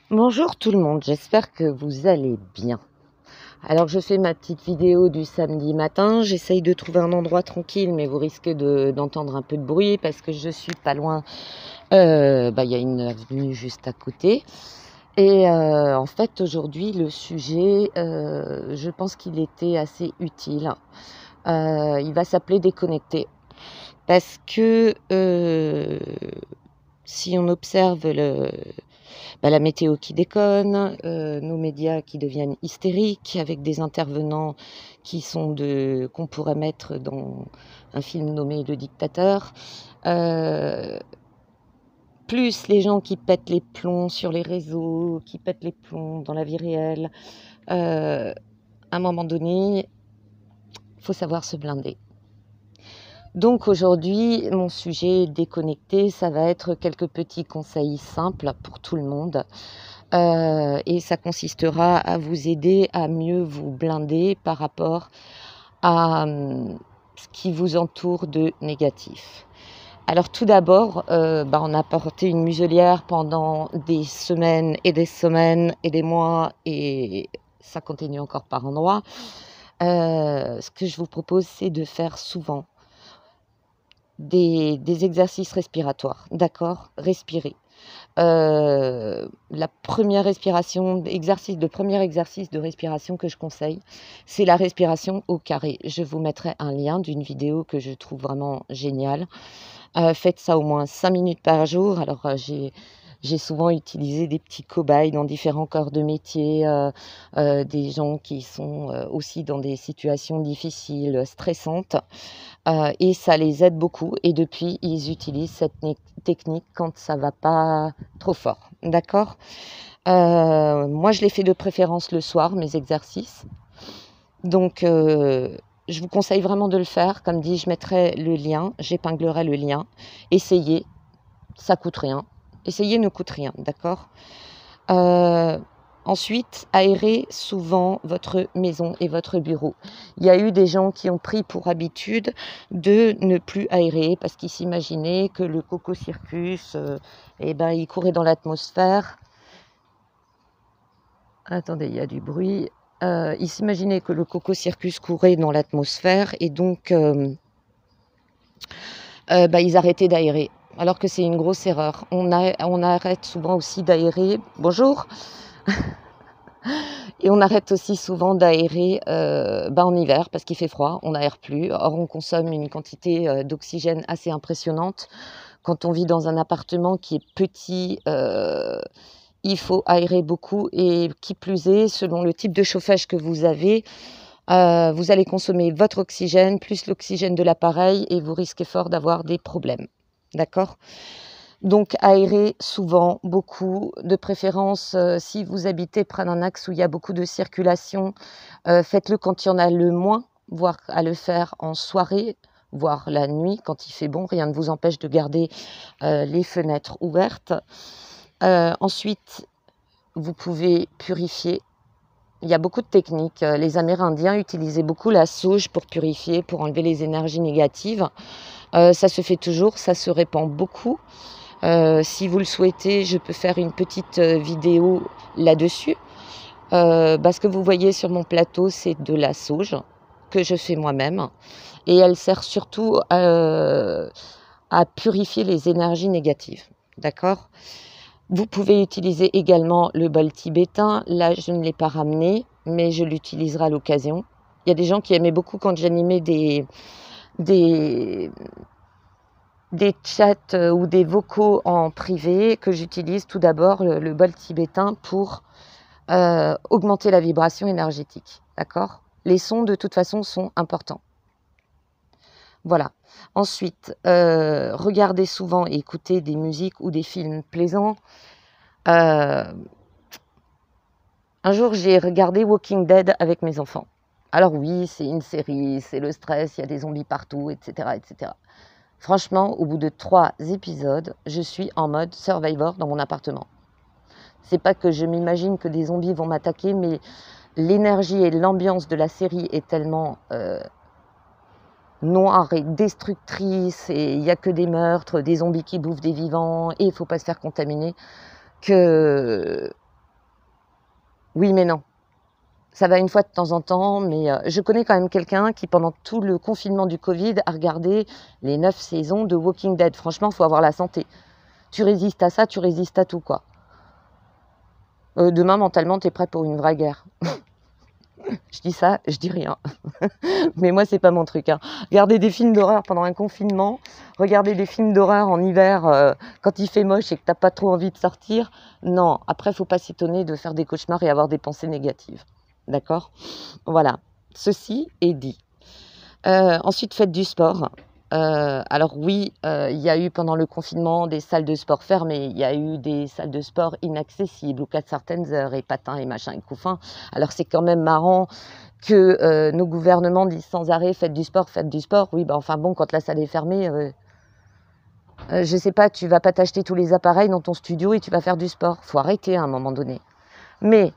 Bonjour tout le monde, j'espère que vous allez bien. Alors je fais ma petite vidéo du samedi matin, j'essaye de trouver un endroit tranquille, mais vous risquez d'entendre un peu de bruit parce que je suis pas loin. Il y a une avenue juste à côté. Et en fait aujourd'hui le sujet, je pense qu'il était assez utile. Il va s'appeler déconnecter. Parce que si on observe la météo qui déconne, nos médias qui deviennent hystériques avec des intervenants qu'on pourrait mettre dans un film nommé Le Dictateur, plus les gens qui pètent les plombs sur les réseaux, qui pètent les plombs dans la vie réelle, à un moment donné, il faut savoir se blinder. Donc aujourd'hui, mon sujet déconnecté, ça va être quelques petits conseils simples pour tout le monde. Et ça consistera à vous aider à mieux vous blinder par rapport à ce qui vous entoure de négatif. Alors tout d'abord, on a porté une muselière pendant des semaines et des mois, et ça continue encore par endroits. Ce que je vous propose, c'est de faire souvent des exercices respiratoires, d'accord? Respirer. La première respiration, le premier exercice de respiration que je conseille, c'est la respiration au carré. Je vous mettrai un lien d'une vidéo que je trouve vraiment géniale. Faites ça au moins 5 minutes par jour. Alors, j'ai souvent utilisé des petits cobayes dans différents corps de métier, des gens qui sont aussi dans des situations difficiles, stressantes, et ça les aide beaucoup. Et depuis, ils utilisent cette technique quand ça va pas trop fort, d'accord? Moi, je les fais de préférence le soir, mes exercices. Donc, je vous conseille vraiment de le faire. Comme dit, je mettrai le lien, j'épinglerai le lien. Essayez, ça coûte rien. Essayez ne coûte rien, d'accord? Ensuite, aérez souvent votre maison et votre bureau. Il y a eu des gens qui ont pris pour habitude de ne plus aérer parce qu'ils s'imaginaient que le cococircus, il courait dans l'atmosphère. Attendez, il y a du bruit. Ils s'imaginaient que le cococircus courait dans l'atmosphère et donc ils arrêtaient d'aérer. Alors que c'est une grosse erreur. On arrête souvent aussi d'aérer. Bonjour. Et on arrête aussi souvent d'aérer en hiver parce qu'il fait froid, on n'aère plus. Or, on consomme une quantité d'oxygène assez impressionnante. Quand on vit dans un appartement qui est petit, il faut aérer beaucoup, et qui plus est, selon le type de chauffage que vous avez, vous allez consommer votre oxygène plus l'oxygène de l'appareil et vous risquez fort d'avoir des problèmes. D'accord ? Donc aérez souvent, beaucoup, de préférence si vous habitez près d'un axe où il y a beaucoup de circulation, faites-le quand il y en a le moins, voire à le faire en soirée, voire la nuit quand il fait bon. Rien ne vous empêche de garder les fenêtres ouvertes. Ensuite, vous pouvez purifier. Il y a beaucoup de techniques. Les Amérindiens utilisaient beaucoup la sauge pour purifier, pour enlever les énergies négatives. Ça se fait toujours, ça se répand beaucoup. Si vous le souhaitez, je peux faire une petite vidéo là-dessus. Ce que vous voyez sur mon plateau, c'est de la sauge que je fais moi-même. Et elle sert surtout à purifier les énergies négatives. D'accord ? Vous pouvez utiliser également le bol tibétain. Là, je ne l'ai pas ramené, mais je l'utiliserai à l'occasion. Il y a des gens qui aimaient beaucoup quand j'animais des chats ou des vocaux en privé, que j'utilise tout d'abord le bol tibétain pour augmenter la vibration énergétique. D'accord ? Les sons, de toute façon, sont importants. Voilà. Ensuite, regardez souvent et écoutez des musiques ou des films plaisants. Un jour, j'ai regardé Walking Dead avec mes enfants. Alors oui, c'est une série, c'est le stress, il y a des zombies partout, etc., etc. Franchement, au bout de 3 épisodes, je suis en mode Survivor dans mon appartement. C'est pas que je m'imagine que des zombies vont m'attaquer, mais l'énergie et l'ambiance de la série est tellement noire et destructrice, et il n'y a que des meurtres, des zombies qui bouffent des vivants, et il ne faut pas se faire contaminer, que Oui, mais non. Ça va une fois de temps en temps, mais je connais quand même quelqu'un qui, pendant tout le confinement du Covid, a regardé les 9 saisons de Walking Dead. Franchement, il faut avoir la santé. Tu résistes à ça, tu résistes à tout, quoi. Demain, mentalement, tu es prêt pour une vraie guerre. Je dis ça, je dis rien. Mais moi, c'est pas mon truc, hein. Regarder des films d'horreur pendant un confinement, regarder des films d'horreur en hiver quand il fait moche et que t'as pas trop envie de sortir, non. Après, faut pas s'étonner de faire des cauchemars et avoir des pensées négatives. D'accord? Voilà. Ceci est dit. Ensuite, faites du sport. Alors oui, il y a eu pendant le confinement des salles de sport fermées, il y a eu des salles de sport inaccessibles ou qu'à certaines heures et patins et machin et couffins. Alors c'est quand même marrant que nos gouvernements disent sans arrêt faites du sport, faites du sport. Oui, bah enfin bon, quand la salle est fermée, je sais pas, tu vas pas t'acheter tous les appareils dans ton studio et tu vas faire du sport. Faut arrêter à un moment donné. Mais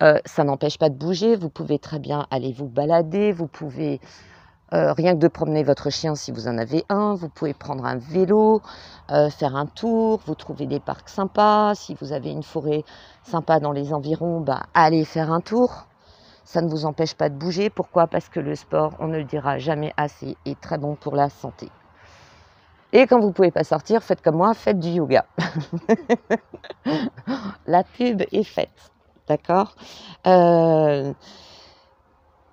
ça n'empêche pas de bouger. Vous pouvez très bien aller vous balader. Vous pouvez rien que de promener votre chien si vous en avez un, vous pouvez prendre un vélo, faire un tour, vous trouvez des parcs sympas, si vous avez une forêt sympa dans les environs, bah, allez faire un tour. Ça ne vous empêche pas de bouger. Pourquoi? Parce que le sport, on ne le dira jamais assez, est très bon pour la santé. Et quand vous ne pouvez pas sortir, faites comme moi, faites du yoga. La pub est faite, d'accord?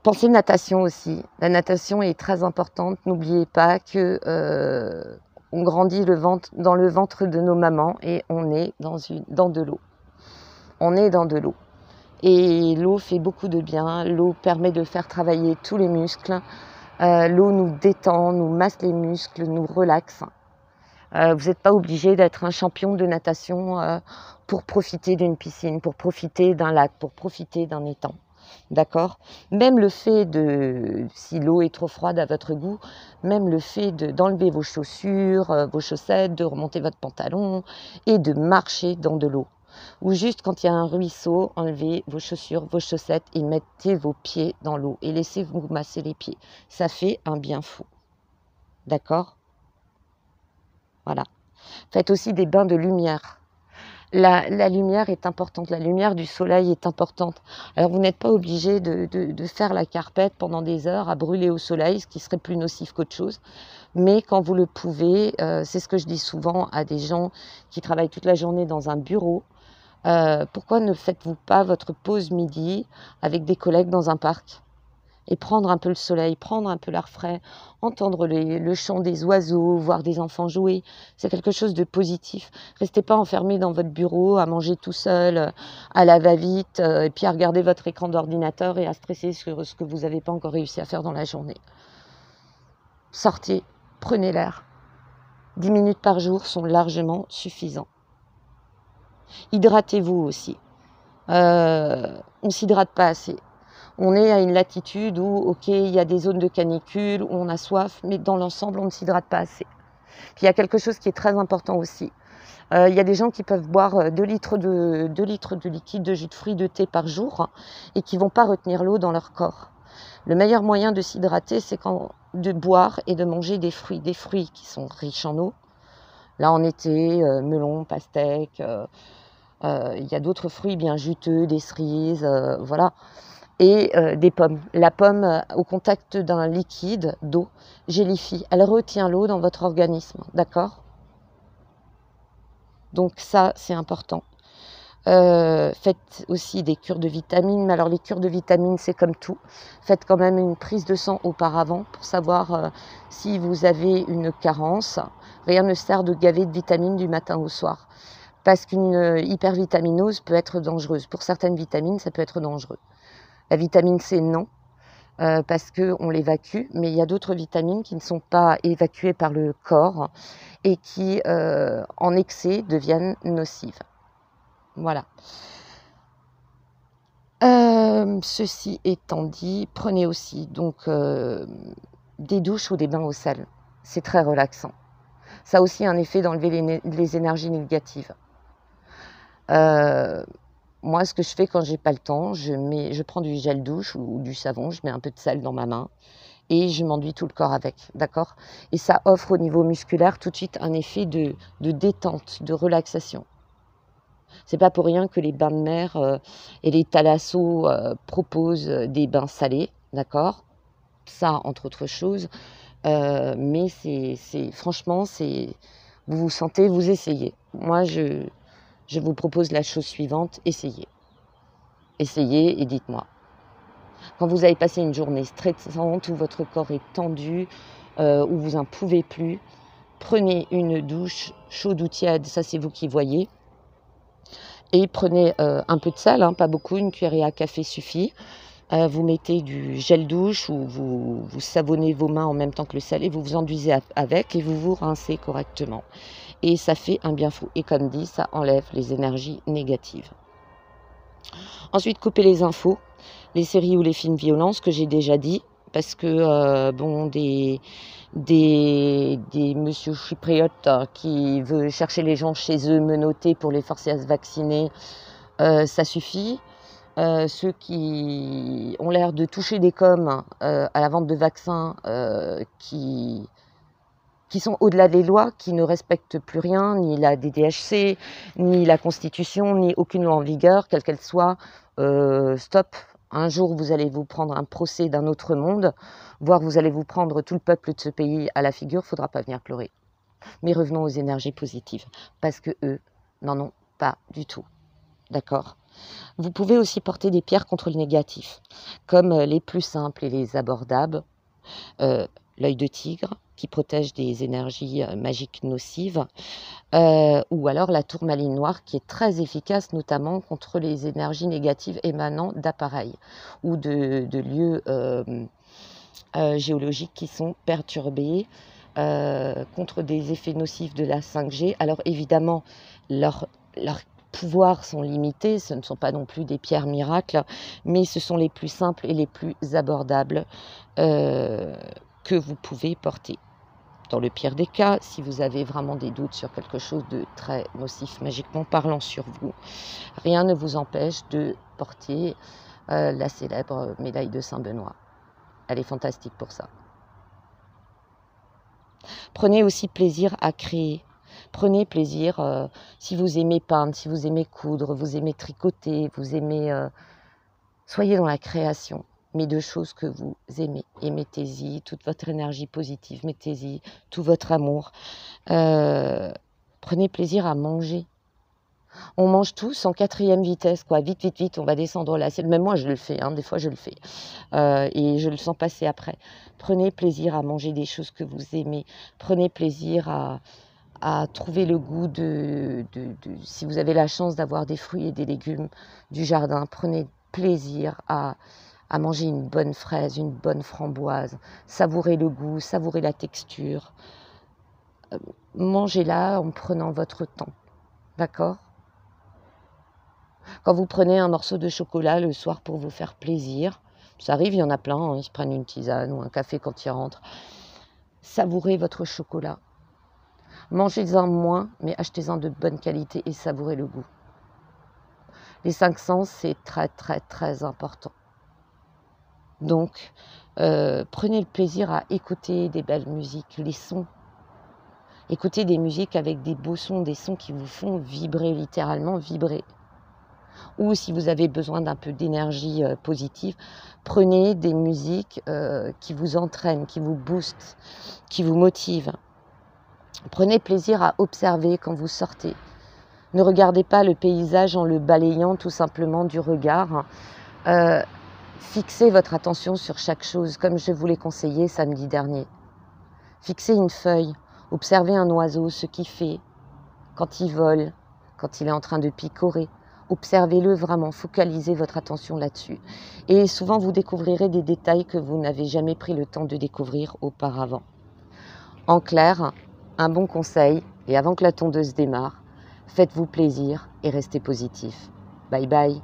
Pensez natation aussi. La natation est très importante. N'oubliez pas que on grandit dans le ventre de nos mamans et on est dans de l'eau. On est dans de l'eau. Et l'eau fait beaucoup de bien. L'eau permet de faire travailler tous les muscles. L'eau nous détend, nous masse les muscles, nous relaxe. Vous n'êtes pas obligé d'être un champion de natation pour profiter d'une piscine, pour profiter d'un lac, pour profiter d'un étang. D'accord? Même le fait si l'eau est trop froide à votre goût, même le fait d'enlever vos chaussures, vos chaussettes, de remonter votre pantalon et de marcher dans de l'eau. Ou juste quand il y a un ruisseau, enlevez vos chaussures, vos chaussettes et mettez vos pieds dans l'eau et laissez-vous masser les pieds. Ça fait un bien fou. D'accord? Voilà. Faites aussi des bains de lumière. La lumière est importante, la lumière du soleil est importante. Alors vous n'êtes pas obligé de faire la carpette pendant des heures à brûler au soleil, ce qui serait plus nocif qu'autre chose. Mais quand vous le pouvez, c'est ce que je dis souvent à des gens qui travaillent toute la journée dans un bureau, pourquoi ne faites-vous pas votre pause midi avec des collègues dans un parc? Et prendre un peu le soleil, prendre un peu l'air frais, entendre le chant des oiseaux, voir des enfants jouer, c'est quelque chose de positif. Restez pas enfermé dans votre bureau, à manger tout seul, à la va-vite, et puis à regarder votre écran d'ordinateur et à stresser sur ce que vous n'avez pas encore réussi à faire dans la journée. Sortez, prenez l'air. 10 minutes par jour sont largement suffisants. Hydratez-vous aussi. On ne s'hydrate pas assez. On est à une latitude où, ok, il y a des zones de canicule, où on a soif, mais dans l'ensemble, on ne s'hydrate pas assez. Puis il y a quelque chose qui est très important aussi. Il y a des gens qui peuvent boire 2 litres de liquide, de jus de fruits, de thé par jour, et qui ne vont pas retenir l'eau dans leur corps. Le meilleur moyen de s'hydrater, c'est de boire et de manger des fruits qui sont riches en eau. Là, en été, melon, pastèque, il y a d'autres fruits bien juteux, des cerises, voilà. Et des pommes. La pomme, au contact d'un liquide d'eau, gélifie. Elle retient l'eau dans votre organisme, d'accord? Donc ça, c'est important. Faites aussi des cures de vitamines. Mais alors les cures de vitamines, c'est comme tout. Faites quand même une prise de sang auparavant pour savoir si vous avez une carence. Rien ne sert de gaver de vitamines du matin au soir. Parce qu'une hypervitaminose peut être dangereuse. Pour certaines vitamines, ça peut être dangereux. La vitamine C, non, parce qu'on l'évacue, mais il y a d'autres vitamines qui ne sont pas évacuées par le corps et qui, en excès, deviennent nocives. Voilà. Ceci étant dit, prenez aussi donc des douches ou des bains au sel. C'est très relaxant. Ça a aussi un effet d'enlever les énergies négatives. Moi, ce que je fais quand j'ai pas le temps, je prends du gel douche ou du savon, je mets un peu de sel dans ma main et je m'enduis tout le corps avec, d'accord? Et ça offre au niveau musculaire tout de suite un effet de détente, de relaxation. C'est pas pour rien que les bains de mer et les thalassos proposent des bains salés, d'accord? Ça, entre autres choses. Mais franchement, vous vous sentez, vous essayez. Moi, je vous propose la chose suivante, essayez. Essayez et dites-moi. Quand vous avez passé une journée stressante, où votre corps est tendu, où vous n'en pouvez plus, prenez une douche chaude ou tiède, ça c'est vous qui voyez. Et prenez un peu de sel, hein, pas beaucoup, une cuillerée à café suffit. Vous mettez du gel douche ou vous savonnez vos mains en même temps que le sel et vous vous enduisez avec et vous vous rincez correctement. Et ça fait un bien fou. Et comme dit, ça enlève les énergies négatives. Ensuite, coupez les infos, les séries ou les films violents, ce que j'ai déjà dit, parce que bon, des monsieur chypriotes qui veut chercher les gens chez eux, menottés pour les forcer à se vacciner, ça suffit. Ceux qui ont l'air de toucher des coms à la vente de vaccins, qui sont au-delà des lois, qui ne respectent plus rien, ni la DDHC, ni la Constitution, ni aucune loi en vigueur, quelle qu'elle soit. Stop. Un jour, vous allez vous prendre un procès d'un autre monde, voire vous allez vous prendre tout le peuple de ce pays à la figure. Il ne faudra pas venir pleurer. Mais revenons aux énergies positives, parce que eux n'en ont pas du tout. D'accord ? Vous pouvez aussi porter des pierres contre le négatif, comme les plus simples et les abordables. L'œil de tigre, qui protège des énergies magiques nocives, ou alors la tourmaline noire, qui est très efficace, notamment contre les énergies négatives émanant d'appareils ou de lieux géologiques qui sont perturbés, contre des effets nocifs de la 5G. Alors évidemment, leurs pouvoirs sont limités, ce ne sont pas non plus des pierres miracles, mais ce sont les plus simples et les plus abordables que vous pouvez porter. Dans le pire des cas, si vous avez vraiment des doutes sur quelque chose de très nocif magiquement parlant sur vous, rien ne vous empêche de porter la célèbre médaille de Saint-Benoît. Elle est fantastique pour ça. Prenez aussi plaisir à créer. Prenez plaisir, si vous aimez peindre, si vous aimez coudre, vous aimez tricoter, vous aimez... soyez dans la création, mais de choses que vous aimez. Et mettez-y toute votre énergie positive, mettez-y tout votre amour. Prenez plaisir à manger. On mange tous en 4e vitesse, quoi. Vite, vite, vite, on va descendre l'assiette. Même moi, je le fais, hein, des fois, je le fais. Et je le sens passer après. Prenez plaisir à manger des choses que vous aimez. Prenez plaisir à trouver le goût si vous avez la chance d'avoir des fruits et des légumes du jardin, prenez plaisir à manger une bonne fraise, une bonne framboise, savourez le goût, savourez la texture. Mangez-la en prenant votre temps, d'accord ? Quand vous prenez un morceau de chocolat le soir pour vous faire plaisir, ça arrive, il y en a plein, hein, ils se prennent une tisane ou un café quand ils rentrent. Savourez votre chocolat. Mangez-en moins, mais achetez-en de bonne qualité et savourez le goût. Les 5 sens, c'est très, très, très important. Donc, prenez le plaisir à écouter des belles musiques, les sons. Écoutez des musiques avec des beaux sons, des sons qui vous font vibrer, littéralement vibrer. Ou si vous avez besoin d'un peu d'énergie positive, prenez des musiques qui vous entraînent, qui vous boostent, qui vous motivent. Prenez plaisir à observer quand vous sortez. Ne regardez pas le paysage en le balayant tout simplement du regard. Fixez votre attention sur chaque chose, comme je vous l'ai conseillé samedi dernier. Fixez une feuille, observez un oiseau, ce qu'il fait, quand il vole, quand il est en train de picorer. Observez-le vraiment, focalisez votre attention là-dessus. Et souvent, vous découvrirez des détails que vous n'avez jamais pris le temps de découvrir auparavant. En clair, un bon conseil, et avant que la tondeuse démarre, faites-vous plaisir et restez positif. Bye bye.